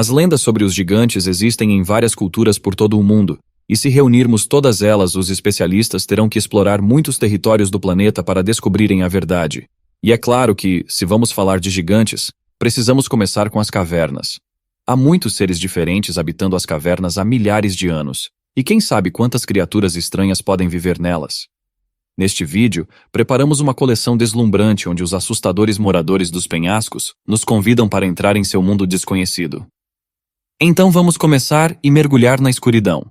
As lendas sobre os gigantes existem em várias culturas por todo o mundo, e se reunirmos todas elas, os especialistas terão que explorar muitos territórios do planeta para descobrirem a verdade. E é claro que, se vamos falar de gigantes, precisamos começar com as cavernas. Há muitos seres diferentes habitando as cavernas há milhares de anos, e quem sabe quantas criaturas estranhas podem viver nelas. Neste vídeo, preparamos uma coleção deslumbrante onde os assustadores moradores dos penhascos nos convidam para entrar em seu mundo desconhecido. Então vamos começar e mergulhar na escuridão.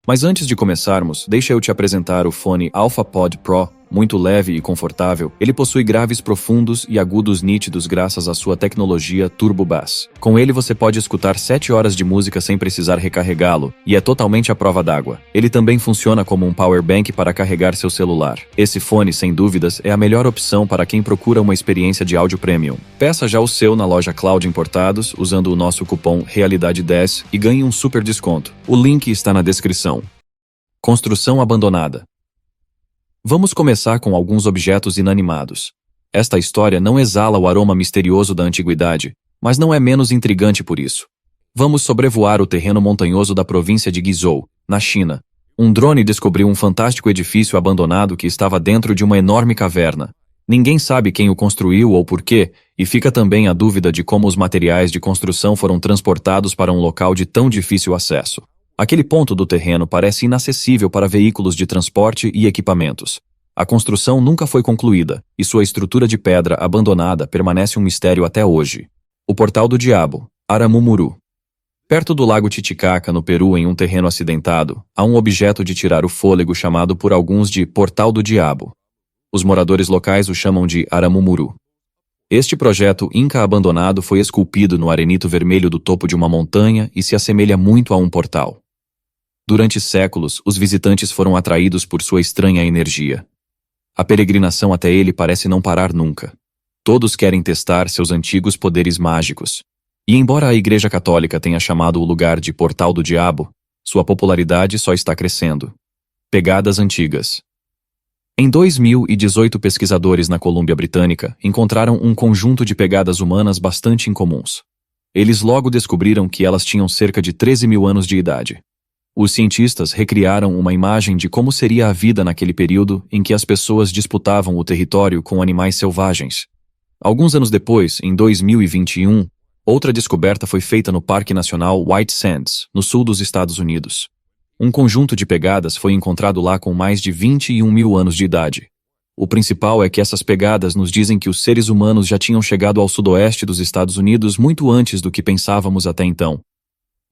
Mas antes de começarmos, deixa eu te apresentar o fone AlphaPod Pro. Muito leve e confortável, ele possui graves profundos e agudos nítidos graças à sua tecnologia Turbo Bass. Com ele você pode escutar 7 horas de música sem precisar recarregá-lo, e é totalmente à prova d'água. Ele também funciona como um power bank para carregar seu celular. Esse fone, sem dúvidas, é a melhor opção para quem procura uma experiência de áudio premium. Peça já o seu na loja Cloud Importados, usando o nosso cupom REALIDADE10 e ganhe um super desconto. O link está na descrição. Construção abandonada. Vamos começar com alguns objetos inanimados. Esta história não exala o aroma misterioso da antiguidade, mas não é menos intrigante por isso. Vamos sobrevoar o terreno montanhoso da província de Guizhou, na China. Um drone descobriu um fantástico edifício abandonado que estava dentro de uma enorme caverna. Ninguém sabe quem o construiu ou por quê, e fica também a dúvida de como os materiais de construção foram transportados para um local de tão difícil acesso. Aquele ponto do terreno parece inacessível para veículos de transporte e equipamentos. A construção nunca foi concluída, e sua estrutura de pedra abandonada permanece um mistério até hoje. O Portal do Diabo, Aramumuru. Perto do lago Titicaca, no Peru, em um terreno acidentado, há um objeto de tirar o fôlego chamado por alguns de Portal do Diabo. Os moradores locais o chamam de Aramumuru. Este projeto inca abandonado foi esculpido no arenito vermelho do topo de uma montanha e se assemelha muito a um portal. Durante séculos, os visitantes foram atraídos por sua estranha energia. A peregrinação até ele parece não parar nunca. Todos querem testar seus antigos poderes mágicos. E embora a Igreja Católica tenha chamado o lugar de Portal do Diabo, sua popularidade só está crescendo. Pegadas antigas. Em 2018, pesquisadores na Colômbia Britânica encontraram um conjunto de pegadas humanas bastante incomuns. Eles logo descobriram que elas tinham cerca de 13 mil anos de idade. Os cientistas recriaram uma imagem de como seria a vida naquele período em que as pessoas disputavam o território com animais selvagens. Alguns anos depois, em 2021, outra descoberta foi feita no Parque Nacional White Sands, no sul dos Estados Unidos. Um conjunto de pegadas foi encontrado lá com mais de 21 mil anos de idade. O principal é que essas pegadas nos dizem que os seres humanos já tinham chegado ao sudoeste dos Estados Unidos muito antes do que pensávamos até então.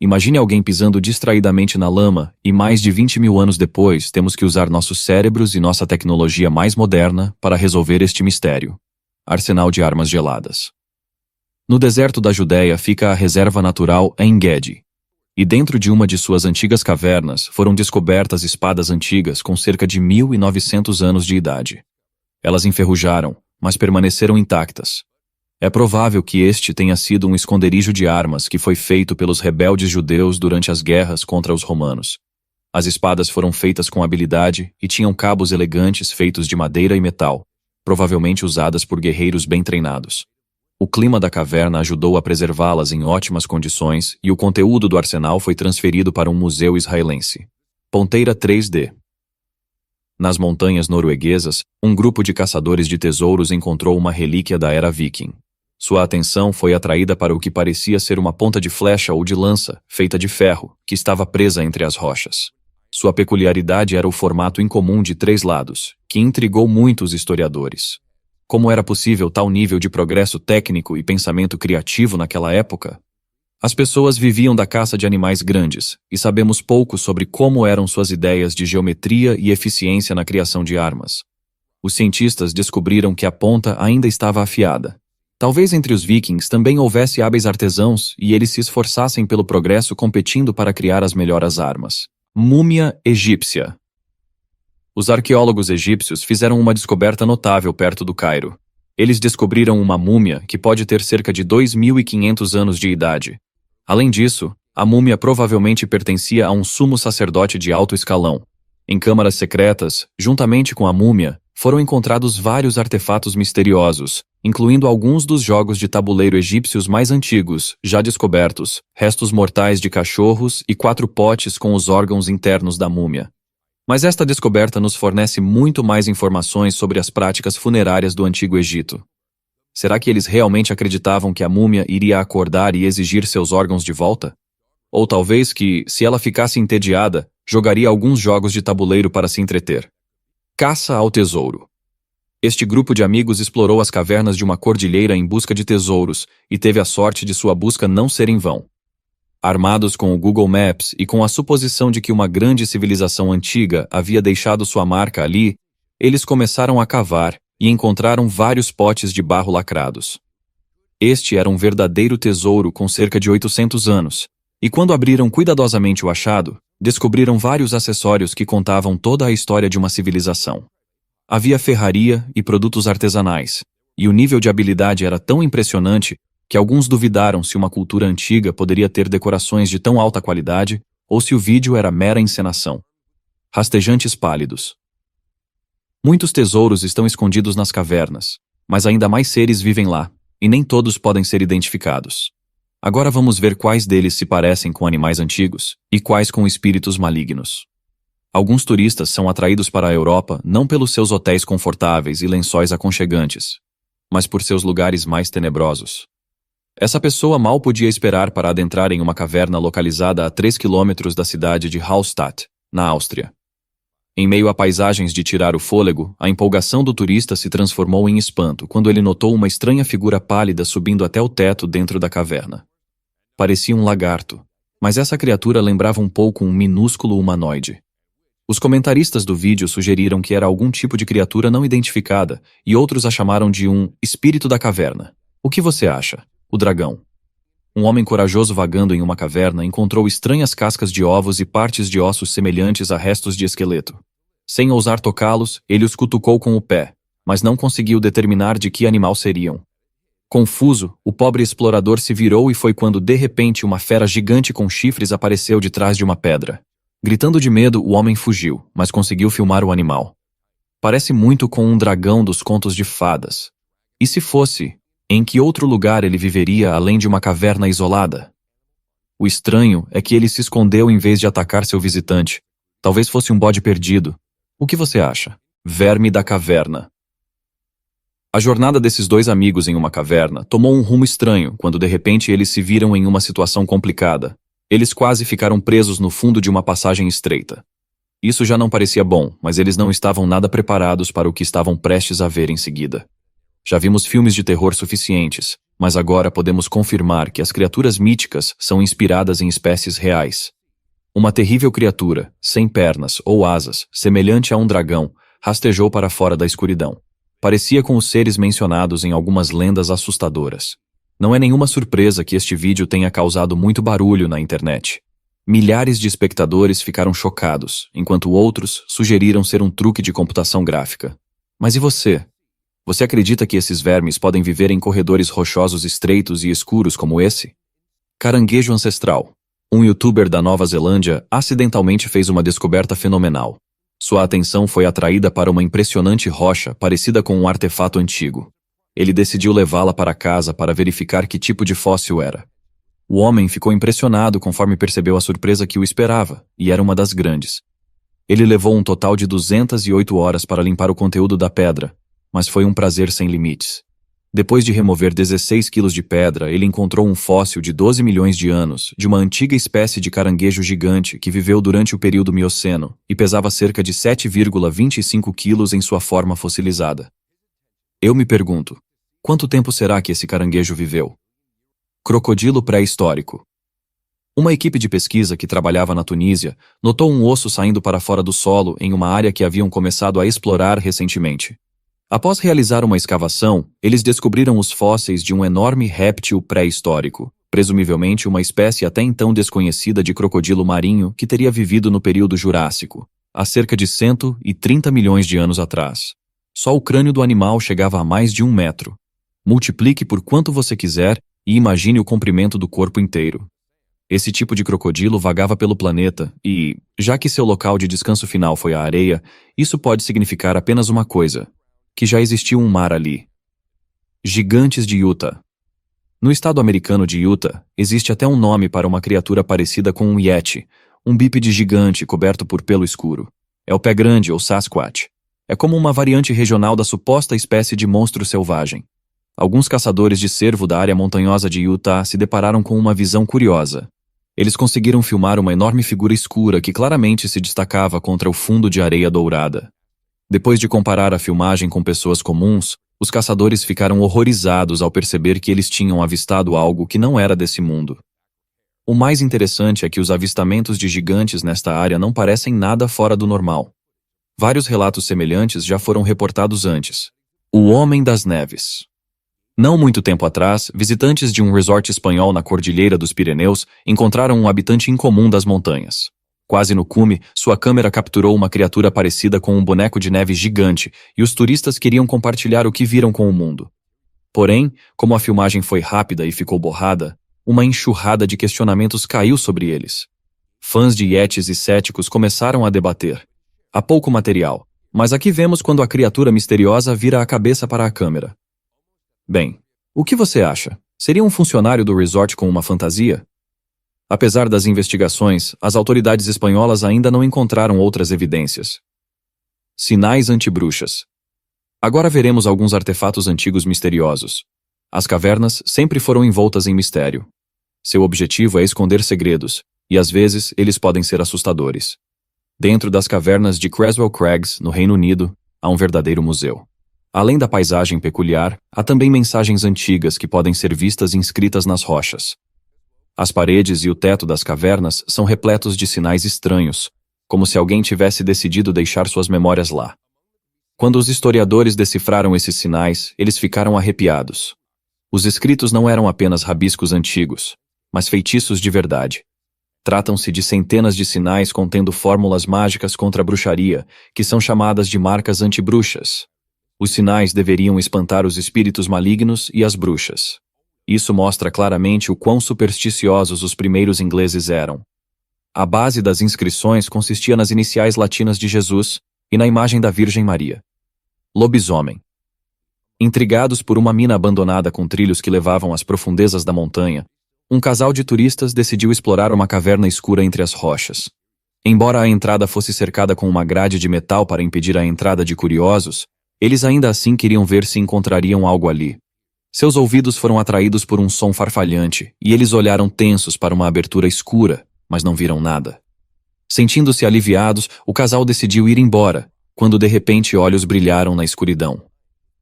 Imagine alguém pisando distraidamente na lama e mais de 20 mil anos depois temos que usar nossos cérebros e nossa tecnologia mais moderna para resolver este mistério. Arsenal de armas geladas. No deserto da Judéia fica a reserva natural En-Gedi. E dentro de uma de suas antigas cavernas foram descobertas espadas antigas com cerca de 1.900 anos de idade. Elas enferrujaram, mas permaneceram intactas. É provável que este tenha sido um esconderijo de armas que foi feito pelos rebeldes judeus durante as guerras contra os romanos. As espadas foram feitas com habilidade e tinham cabos elegantes feitos de madeira e metal, provavelmente usadas por guerreiros bem treinados. O clima da caverna ajudou a preservá-las em ótimas condições e o conteúdo do arsenal foi transferido para um museu israelense. Ponteira 3D. Nas montanhas norueguesas, um grupo de caçadores de tesouros encontrou uma relíquia da era viking. Sua atenção foi atraída para o que parecia ser uma ponta de flecha ou de lança, feita de ferro, que estava presa entre as rochas. Sua peculiaridade era o formato incomum de 3 lados, que intrigou muitos historiadores. Como era possível tal nível de progresso técnico e pensamento criativo naquela época? As pessoas viviam da caça de animais grandes, e sabemos pouco sobre como eram suas ideias de geometria e eficiência na criação de armas. Os cientistas descobriram que a ponta ainda estava afiada. Talvez entre os vikings também houvesse hábeis artesãos e eles se esforçassem pelo progresso competindo para criar as melhores armas. Múmia egípcia. Os arqueólogos egípcios fizeram uma descoberta notável perto do Cairo. Eles descobriram uma múmia que pode ter cerca de 2.500 anos de idade. Além disso, a múmia provavelmente pertencia a um sumo sacerdote de alto escalão. Em câmaras secretas, juntamente com a múmia, foram encontrados vários artefatos misteriosos, incluindo alguns dos jogos de tabuleiro egípcios mais antigos, já descobertos, restos mortais de cachorros e 4 potes com os órgãos internos da múmia. Mas esta descoberta nos fornece muito mais informações sobre as práticas funerárias do Antigo Egito. Será que eles realmente acreditavam que a múmia iria acordar e exigir seus órgãos de volta? Ou talvez que, se ela ficasse entediada, jogaria alguns jogos de tabuleiro para se entreter. Caça ao tesouro. Este grupo de amigos explorou as cavernas de uma cordilheira em busca de tesouros e teve a sorte de sua busca não ser em vão. Armados com o Google Maps e com a suposição de que uma grande civilização antiga havia deixado sua marca ali, eles começaram a cavar e encontraram vários potes de barro lacrados. Este era um verdadeiro tesouro com cerca de 800 anos, e quando abriram cuidadosamente o achado, descobriram vários acessórios que contavam toda a história de uma civilização. Havia ferraria e produtos artesanais, e o nível de habilidade era tão impressionante que alguns duvidaram se uma cultura antiga poderia ter decorações de tão alta qualidade ou se o vídeo era mera encenação. Rastejantes pálidos. Muitos tesouros estão escondidos nas cavernas, mas ainda mais seres vivem lá, e nem todos podem ser identificados. Agora vamos ver quais deles se parecem com animais antigos e quais com espíritos malignos. Alguns turistas são atraídos para a Europa não pelos seus hotéis confortáveis e lençóis aconchegantes, mas por seus lugares mais tenebrosos. Essa pessoa mal podia esperar para adentrar em uma caverna localizada a 3 quilômetros da cidade de Hallstatt, na Áustria. Em meio a paisagens de tirar o fôlego, a empolgação do turista se transformou em espanto quando ele notou uma estranha figura pálida subindo até o teto dentro da caverna. Parecia um lagarto, mas essa criatura lembrava um pouco um minúsculo humanoide. Os comentaristas do vídeo sugeriram que era algum tipo de criatura não identificada e outros a chamaram de um espírito da caverna. O que você acha? O dragão. Um homem corajoso vagando em uma caverna encontrou estranhas cascas de ovos e partes de ossos semelhantes a restos de esqueleto. Sem ousar tocá-los, ele os cutucou com o pé, mas não conseguiu determinar de que animal seriam. Confuso, o pobre explorador se virou e foi quando de repente uma fera gigante com chifres apareceu de trás de uma pedra. Gritando de medo, o homem fugiu, mas conseguiu filmar o animal. Parece muito com um dragão dos contos de fadas. E se fosse, em que outro lugar ele viveria além de uma caverna isolada? O estranho é que ele se escondeu em vez de atacar seu visitante. Talvez fosse um bode perdido. O que você acha? Verme da caverna. A jornada desses dois amigos em uma caverna tomou um rumo estranho quando de repente eles se viram em uma situação complicada. Eles quase ficaram presos no fundo de uma passagem estreita. Isso já não parecia bom, mas eles não estavam nada preparados para o que estavam prestes a ver em seguida. Já vimos filmes de terror suficientes, mas agora podemos confirmar que as criaturas míticas são inspiradas em espécies reais. Uma terrível criatura, sem pernas ou asas, semelhante a um dragão, rastejou para fora da escuridão. Parecia com os seres mencionados em algumas lendas assustadoras. Não é nenhuma surpresa que este vídeo tenha causado muito barulho na internet. Milhares de espectadores ficaram chocados, enquanto outros sugeriram ser um truque de computação gráfica. Mas e você? Você acredita que esses vermes podem viver em corredores rochosos estreitos e escuros como esse? Caranguejo ancestral. Um youtuber da Nova Zelândia acidentalmente fez uma descoberta fenomenal. Sua atenção foi atraída para uma impressionante rocha parecida com um artefato antigo. Ele decidiu levá-la para casa para verificar que tipo de fóssil era. O homem ficou impressionado conforme percebeu a surpresa que o esperava, e era uma das grandes. Ele levou um total de 208 horas para limpar o conteúdo da pedra, mas foi um prazer sem limites. Depois de remover 16 quilos de pedra, ele encontrou um fóssil de 12 milhões de anos de uma antiga espécie de caranguejo gigante que viveu durante o período Mioceno e pesava cerca de 7,25 quilos em sua forma fossilizada. Eu me pergunto, quanto tempo será que esse caranguejo viveu? Crocodilo pré-histórico. Uma equipe de pesquisa que trabalhava na Tunísia notou um osso saindo para fora do solo em uma área que haviam começado a explorar recentemente. Após realizar uma escavação, eles descobriram os fósseis de um enorme réptil pré-histórico, presumivelmente uma espécie até então desconhecida de crocodilo marinho que teria vivido no período Jurássico, há cerca de 130 milhões de anos atrás. Só o crânio do animal chegava a mais de 1 metro. Multiplique por quanto você quiser e imagine o comprimento do corpo inteiro. Esse tipo de crocodilo vagava pelo planeta e, já que seu local de descanso final foi a areia, isso pode significar apenas uma coisa: que já existiu um mar ali. Gigantes de Utah. No estado americano de Utah, existe até um nome para uma criatura parecida com um Yeti, um bípede gigante coberto por pelo escuro. É o pé grande ou Sasquatch. É como uma variante regional da suposta espécie de monstro selvagem. Alguns caçadores de cervo da área montanhosa de Utah se depararam com uma visão curiosa. Eles conseguiram filmar uma enorme figura escura que claramente se destacava contra o fundo de areia dourada. Depois de comparar a filmagem com pessoas comuns, os caçadores ficaram horrorizados ao perceber que eles tinham avistado algo que não era desse mundo. O mais interessante é que os avistamentos de gigantes nesta área não parecem nada fora do normal. Vários relatos semelhantes já foram reportados antes. O Homem das Neves. Não muito tempo atrás, visitantes de um resort espanhol na Cordilheira dos Pirineus encontraram um habitante incomum das montanhas. Quase no cume, sua câmera capturou uma criatura parecida com um boneco de neve gigante e os turistas queriam compartilhar o que viram com o mundo. Porém, como a filmagem foi rápida e ficou borrada, uma enxurrada de questionamentos caiu sobre eles. Fãs de Yetis e céticos começaram a debater. Há pouco material, mas aqui vemos quando a criatura misteriosa vira a cabeça para a câmera. Bem, o que você acha? Seria um funcionário do resort com uma fantasia? Apesar das investigações, as autoridades espanholas ainda não encontraram outras evidências. Sinais antibruxas. Agora veremos alguns artefatos antigos misteriosos. As cavernas sempre foram envoltas em mistério. Seu objetivo é esconder segredos, e às vezes eles podem ser assustadores. Dentro das cavernas de Creswell Crags, no Reino Unido, há um verdadeiro museu. Além da paisagem peculiar, há também mensagens antigas que podem ser vistas inscritas nas rochas. As paredes e o teto das cavernas são repletos de sinais estranhos, como se alguém tivesse decidido deixar suas memórias lá. Quando os historiadores decifraram esses sinais, eles ficaram arrepiados. Os escritos não eram apenas rabiscos antigos, mas feitiços de verdade. Tratam-se de centenas de sinais contendo fórmulas mágicas contra a bruxaria, que são chamadas de marcas antibruxas. Os sinais deveriam espantar os espíritos malignos e as bruxas. Isso mostra claramente o quão supersticiosos os primeiros ingleses eram. A base das inscrições consistia nas iniciais latinas de Jesus e na imagem da Virgem Maria. Lobisomem. Intrigados por uma mina abandonada com trilhos que levavam às profundezas da montanha, um casal de turistas decidiu explorar uma caverna escura entre as rochas. Embora a entrada fosse cercada com uma grade de metal para impedir a entrada de curiosos, eles ainda assim queriam ver se encontrariam algo ali. Seus ouvidos foram atraídos por um som farfalhante e eles olharam tensos para uma abertura escura, mas não viram nada. Sentindo-se aliviados, o casal decidiu ir embora, quando de repente olhos brilharam na escuridão.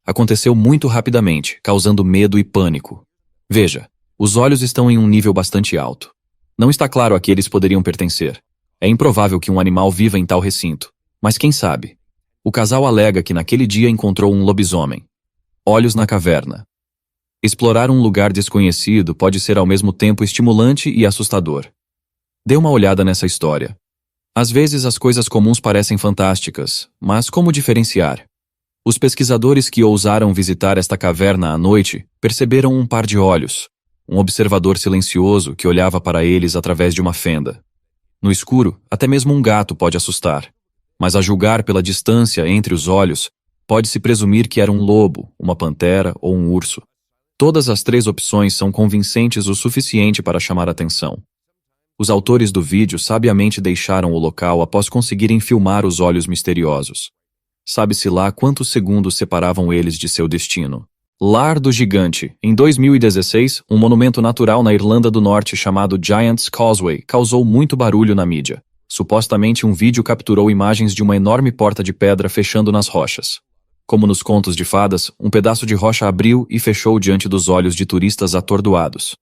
Aconteceu muito rapidamente, causando medo e pânico. Veja, os olhos estão em um nível bastante alto. Não está claro a que eles poderiam pertencer. É improvável que um animal viva em tal recinto, mas quem sabe? O casal alega que naquele dia encontrou um lobisomem. Olhos na caverna. Explorar um lugar desconhecido pode ser ao mesmo tempo estimulante e assustador. Dê uma olhada nessa história. Às vezes as coisas comuns parecem fantásticas, mas como diferenciar? Os pesquisadores que ousaram visitar esta caverna à noite perceberam um par de olhos, um observador silencioso que olhava para eles através de uma fenda. No escuro, até mesmo um gato pode assustar, mas a julgar pela distância entre os olhos, pode-se presumir que era um lobo, uma pantera ou um urso. Todas as três opções são convincentes o suficiente para chamar atenção. Os autores do vídeo sabiamente deixaram o local após conseguirem filmar os olhos misteriosos. Sabe-se lá quantos segundos separavam eles de seu destino. Lar do Gigante. Em 2016, um monumento natural na Irlanda do Norte chamado Giant's Causeway causou muito barulho na mídia. Supostamente um vídeo capturou imagens de uma enorme porta de pedra fechando nas rochas. Como nos contos de fadas, um pedaço de rocha abriu e fechou diante dos olhos de turistas atordoados.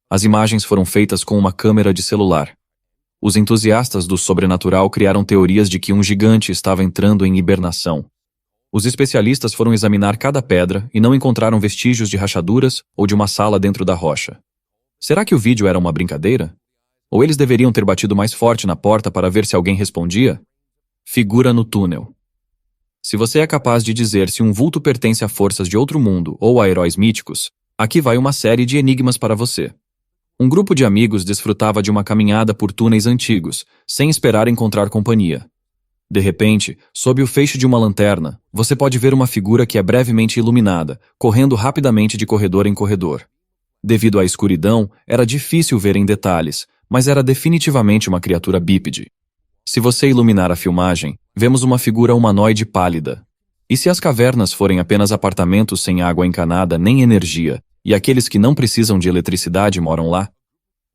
As imagens foram feitas com uma câmera de celular. Os entusiastas do sobrenatural criaram teorias de que um gigante estava entrando em hibernação. Os especialistas foram examinar cada pedra e não encontraram vestígios de rachaduras ou de uma sala dentro da rocha. Será que o vídeo era uma brincadeira? Ou eles deveriam ter batido mais forte na porta para ver se alguém respondia? Figura no túnel. Se você é capaz de dizer se um vulto pertence a forças de outro mundo ou a heróis míticos, aqui vai uma série de enigmas para você. Um grupo de amigos desfrutava de uma caminhada por túneis antigos, sem esperar encontrar companhia. De repente, sob o feixe de uma lanterna, você pode ver uma figura que é brevemente iluminada, correndo rapidamente de corredor em corredor. Devido à escuridão, era difícil ver em detalhes, mas era definitivamente uma criatura bípede. Se você iluminar a filmagem, vemos uma figura humanoide pálida. E se as cavernas forem apenas apartamentos sem água encanada nem energia, e aqueles que não precisam de eletricidade moram lá?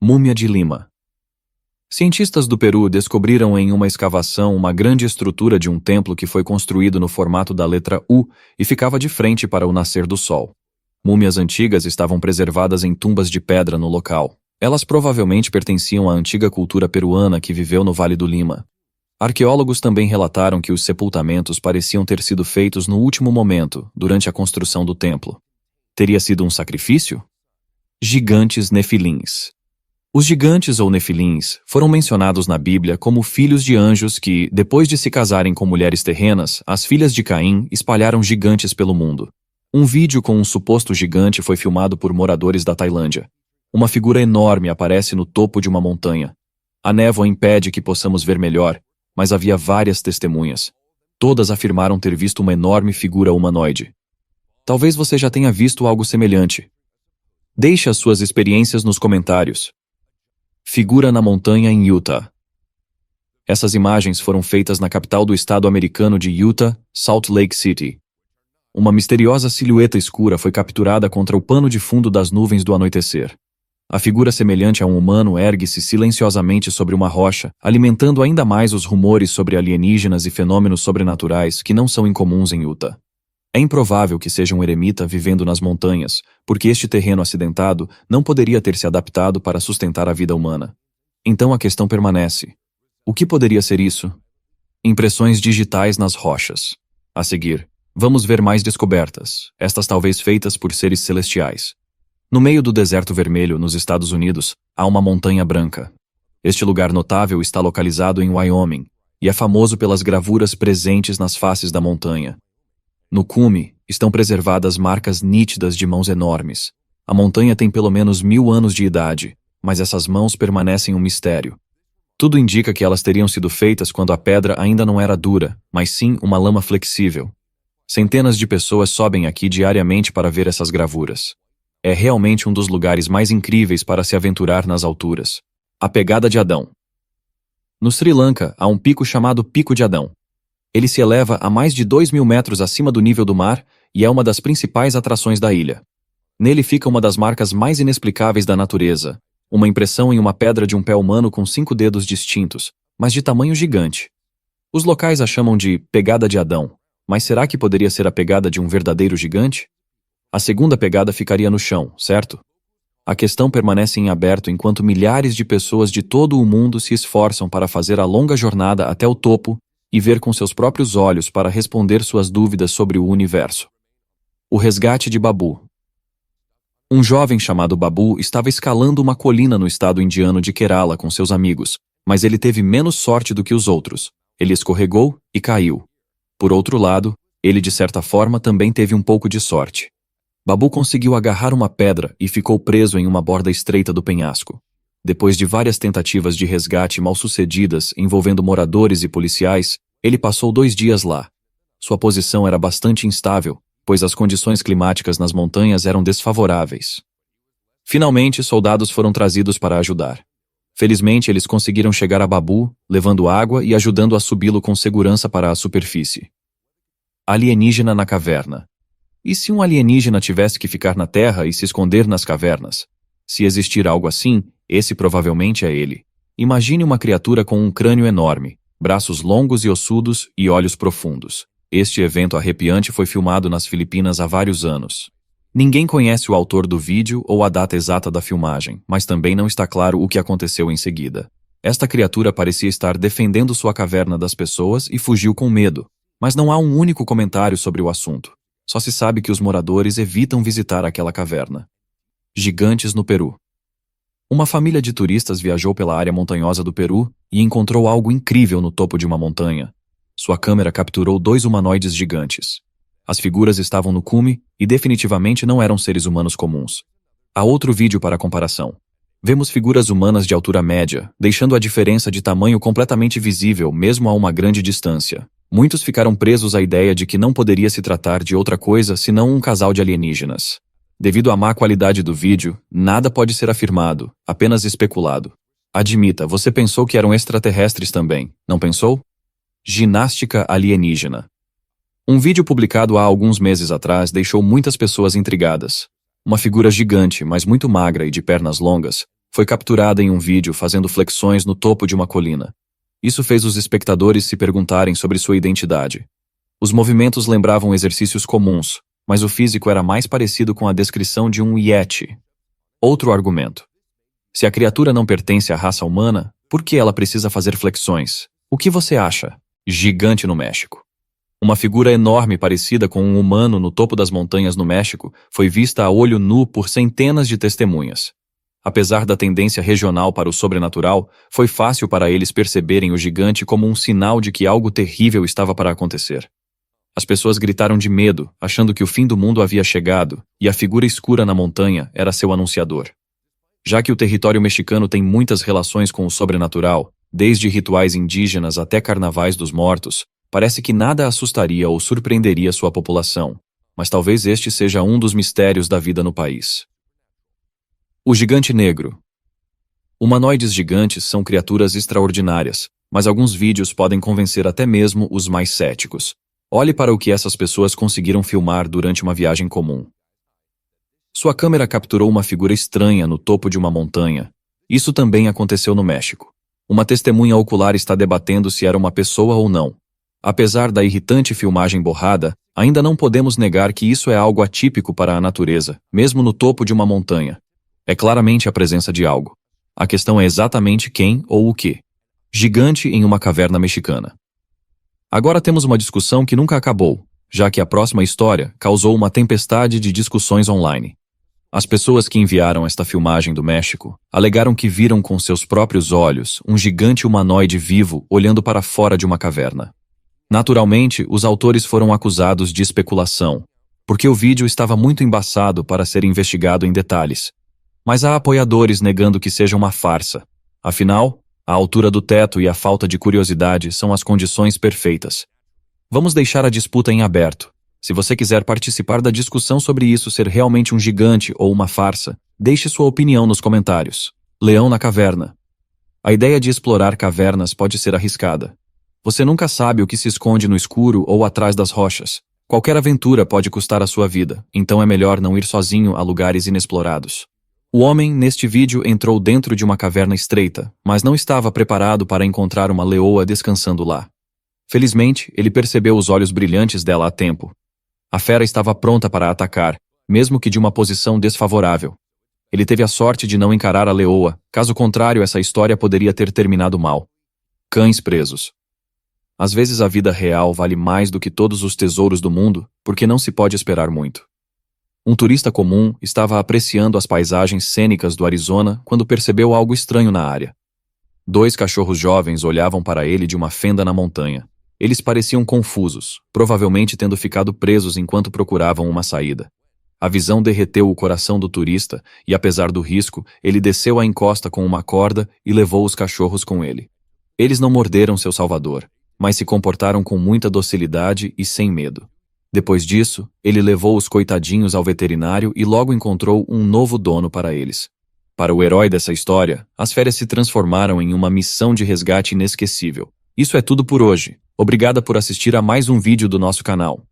Múmia de Lima. Cientistas do Peru descobriram em uma escavação uma grande estrutura de um templo que foi construído no formato da letra U e ficava de frente para o nascer do sol. Múmias antigas estavam preservadas em tumbas de pedra no local. Elas provavelmente pertenciam à antiga cultura peruana que viveu no Vale do Lima. Arqueólogos também relataram que os sepultamentos pareciam ter sido feitos no último momento, durante a construção do templo. Teria sido um sacrifício? Gigantes nefilins. Os gigantes ou nefilins foram mencionados na Bíblia como filhos de anjos que, depois de se casarem com mulheres terrenas, as filhas de Caim espalharam gigantes pelo mundo. Um vídeo com um suposto gigante foi filmado por moradores da Tailândia. Uma figura enorme aparece no topo de uma montanha. A névoa impede que possamos ver melhor, mas havia várias testemunhas. Todas afirmaram ter visto uma enorme figura humanoide. Talvez você já tenha visto algo semelhante. Deixe as suas experiências nos comentários. Figura na montanha em Utah. Essas imagens foram feitas na capital do estado americano de Utah, Salt Lake City. Uma misteriosa silhueta escura foi capturada contra o pano de fundo das nuvens do anoitecer. A figura semelhante a um humano ergue-se silenciosamente sobre uma rocha, alimentando ainda mais os rumores sobre alienígenas e fenômenos sobrenaturais que não são incomuns em Utah. É improvável que seja um eremita vivendo nas montanhas, porque este terreno acidentado não poderia ter se adaptado para sustentar a vida humana. Então a questão permanece. O que poderia ser isso? Impressões digitais nas rochas. A seguir, vamos ver mais descobertas, estas talvez feitas por seres celestiais. No meio do deserto vermelho, nos Estados Unidos, há uma montanha branca. Este lugar notável está localizado em Wyoming, e é famoso pelas gravuras presentes nas faces da montanha. No cume, estão preservadas marcas nítidas de mãos enormes. A montanha tem pelo menos 1000 anos de idade, mas essas mãos permanecem um mistério. Tudo indica que elas teriam sido feitas quando a pedra ainda não era dura, mas sim uma lama flexível. Centenas de pessoas sobem aqui diariamente para ver essas gravuras. É realmente um dos lugares mais incríveis para se aventurar nas alturas. A Pegada de Adão. No Sri Lanka, há um pico chamado Pico de Adão. Ele se eleva a mais de 2.000 metros acima do nível do mar e é uma das principais atrações da ilha. Nele fica uma das marcas mais inexplicáveis da natureza, uma impressão em uma pedra de um pé humano com 5 dedos distintos, mas de tamanho gigante. Os locais a chamam de Pegada de Adão, mas será que poderia ser a pegada de um verdadeiro gigante? A segunda pegada ficaria no chão, certo? A questão permanece em aberto enquanto milhares de pessoas de todo o mundo se esforçam para fazer a longa jornada até o topo e ver com seus próprios olhos para responder suas dúvidas sobre o universo. O resgate de Babu. Um jovem chamado Babu estava escalando uma colina no estado indiano de Kerala com seus amigos, mas ele teve menos sorte do que os outros. Ele escorregou e caiu. Por outro lado, ele de certa forma também teve um pouco de sorte. Babu conseguiu agarrar uma pedra e ficou preso em uma borda estreita do penhasco. Depois de várias tentativas de resgate mal-sucedidas envolvendo moradores e policiais, ele passou 2 dias lá. Sua posição era bastante instável, pois as condições climáticas nas montanhas eram desfavoráveis. Finalmente, soldados foram trazidos para ajudar. Felizmente, eles conseguiram chegar a Babu, levando água e ajudando a subi-lo com segurança para a superfície. Alienígena na caverna. E se um alienígena tivesse que ficar na Terra e se esconder nas cavernas? Se existir algo assim, esse provavelmente é ele. Imagine uma criatura com um crânio enorme, braços longos e ossudos e olhos profundos. Este evento arrepiante foi filmado nas Filipinas há vários anos. Ninguém conhece o autor do vídeo ou a data exata da filmagem, mas também não está claro o que aconteceu em seguida. Esta criatura parecia estar defendendo sua caverna das pessoas e fugiu com medo, mas não há um único comentário sobre o assunto. Só se sabe que os moradores evitam visitar aquela caverna. Gigantes no Peru. Uma família de turistas viajou pela área montanhosa do Peru e encontrou algo incrível no topo de uma montanha. Sua câmera capturou 2 humanoides gigantes. As figuras estavam no cume e definitivamente não eram seres humanos comuns. Há outro vídeo para comparação. Vemos figuras humanas de altura média, deixando a diferença de tamanho completamente visível mesmo a uma grande distância. Muitos ficaram presos à ideia de que não poderia se tratar de outra coisa senão um casal de alienígenas. Devido à má qualidade do vídeo, nada pode ser afirmado, apenas especulado. Admita, você pensou que eram extraterrestres também, não pensou? Ginástica alienígena. Um vídeo publicado há alguns meses atrás deixou muitas pessoas intrigadas. Uma figura gigante, mas muito magra e de pernas longas, foi capturada em um vídeo fazendo flexões no topo de uma colina. Isso fez os espectadores se perguntarem sobre sua identidade. Os movimentos lembravam exercícios comuns, mas o físico era mais parecido com a descrição de um Yeti. Outro argumento. Se a criatura não pertence à raça humana, por que ela precisa fazer flexões? O que você acha? Gigante no México. Uma figura enorme parecida com um humano no topo das montanhas no México foi vista a olho nu por centenas de testemunhas. Apesar da tendência regional para o sobrenatural, foi fácil para eles perceberem o gigante como um sinal de que algo terrível estava para acontecer. As pessoas gritaram de medo, achando que o fim do mundo havia chegado, e a figura escura na montanha era seu anunciador. Já que o território mexicano tem muitas relações com o sobrenatural, desde rituais indígenas até carnavais dos mortos, parece que nada assustaria ou surpreenderia sua população, mas talvez este seja um dos mistérios da vida no país. O gigante negro. Humanoides gigantes são criaturas extraordinárias, mas alguns vídeos podem convencer até mesmo os mais céticos. Olhe para o que essas pessoas conseguiram filmar durante uma viagem comum. Sua câmera capturou uma figura estranha no topo de uma montanha. Isso também aconteceu no México. Uma testemunha ocular está debatendo se era uma pessoa ou não. Apesar da irritante filmagem borrada, ainda não podemos negar que isso é algo atípico para a natureza, mesmo no topo de uma montanha. É claramente a presença de algo. A questão é exatamente quem ou o que. Gigante em uma caverna mexicana. Agora temos uma discussão que nunca acabou, já que a próxima história causou uma tempestade de discussões online. As pessoas que enviaram esta filmagem do México alegaram que viram com seus próprios olhos um gigante humanoide vivo olhando para fora de uma caverna. Naturalmente, os autores foram acusados de especulação, porque o vídeo estava muito embaçado para ser investigado em detalhes. Mas há apoiadores negando que seja uma farsa. Afinal, a altura do teto e a falta de curiosidade são as condições perfeitas. Vamos deixar a disputa em aberto. Se você quiser participar da discussão sobre isso ser realmente um gigante ou uma farsa, deixe sua opinião nos comentários. Leão na caverna. A ideia de explorar cavernas pode ser arriscada. Você nunca sabe o que se esconde no escuro ou atrás das rochas. Qualquer aventura pode custar a sua vida, então é melhor não ir sozinho a lugares inexplorados. O homem, neste vídeo, entrou dentro de uma caverna estreita, mas não estava preparado para encontrar uma leoa descansando lá. Felizmente, ele percebeu os olhos brilhantes dela a tempo. A fera estava pronta para atacar, mesmo que de uma posição desfavorável. Ele teve a sorte de não encarar a leoa, caso contrário essa história poderia ter terminado mal. Cães presos. Às vezes a vida real vale mais do que todos os tesouros do mundo, porque não se pode esperar muito. Um turista comum estava apreciando as paisagens cênicas do Arizona quando percebeu algo estranho na área. 2 cachorros jovens olhavam para ele de uma fenda na montanha. Eles pareciam confusos, provavelmente tendo ficado presos enquanto procuravam uma saída. A visão derreteu o coração do turista e, apesar do risco, ele desceu a encosta com uma corda e levou os cachorros com ele. Eles não morderam seu salvador, mas se comportaram com muita docilidade e sem medo. Depois disso, ele levou os coitadinhos ao veterinário e logo encontrou um novo dono para eles. Para o herói dessa história, as férias se transformaram em uma missão de resgate inesquecível. Isso é tudo por hoje. Obrigada por assistir a mais um vídeo do nosso canal.